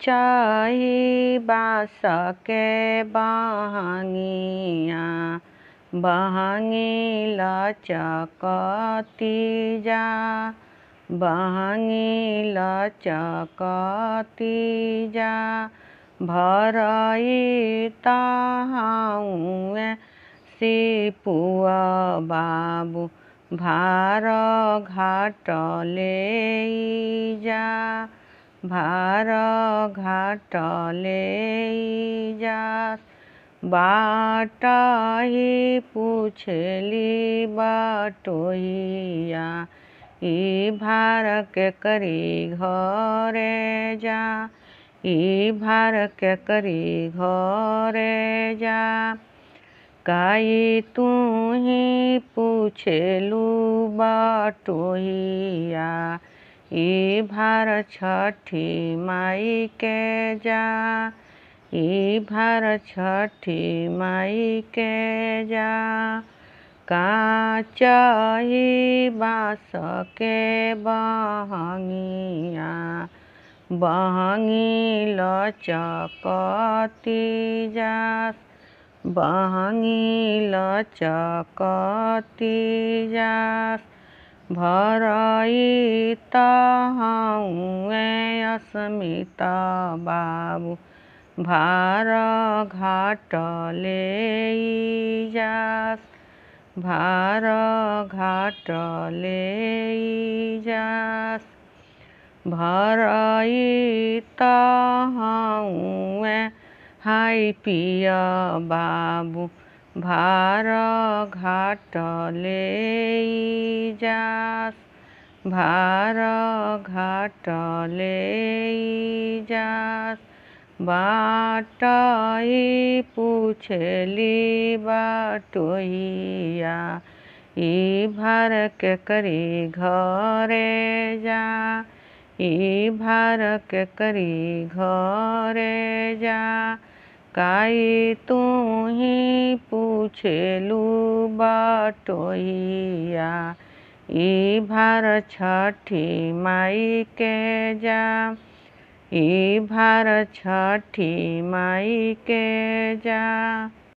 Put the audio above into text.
चाही बास के बहंगिया बहंगी लचकती जा बहंगी लचकती जा भरई तहाउए सिपुआ बाबू भार घाट ले जा भार घाट ले जा बाटही पूछली बटोहिया ई भार के करी घरे जा ई भार के करी घरे जा काई तू ही पूछलू बटोहिया ई भार छठी माई के जा ई भार छठी माई के जा काचही बास के बहंगिया बहंगी लचकती जा बहंगी लचकती जा भरई तहाउए अस्मिता बाबू भार घाट ले जा भार घाट ले जा भरई तहाउए हाय पिया बाबू भार घाट ले जा भार घाट ले जा बाटई पूछली बटोहिया ई भार के करी घरे जा ई भार के करी घरे जा काई तू ही पूछलू बटोहिया ई भार छठी माई के जा ई भार छठी माई के जा।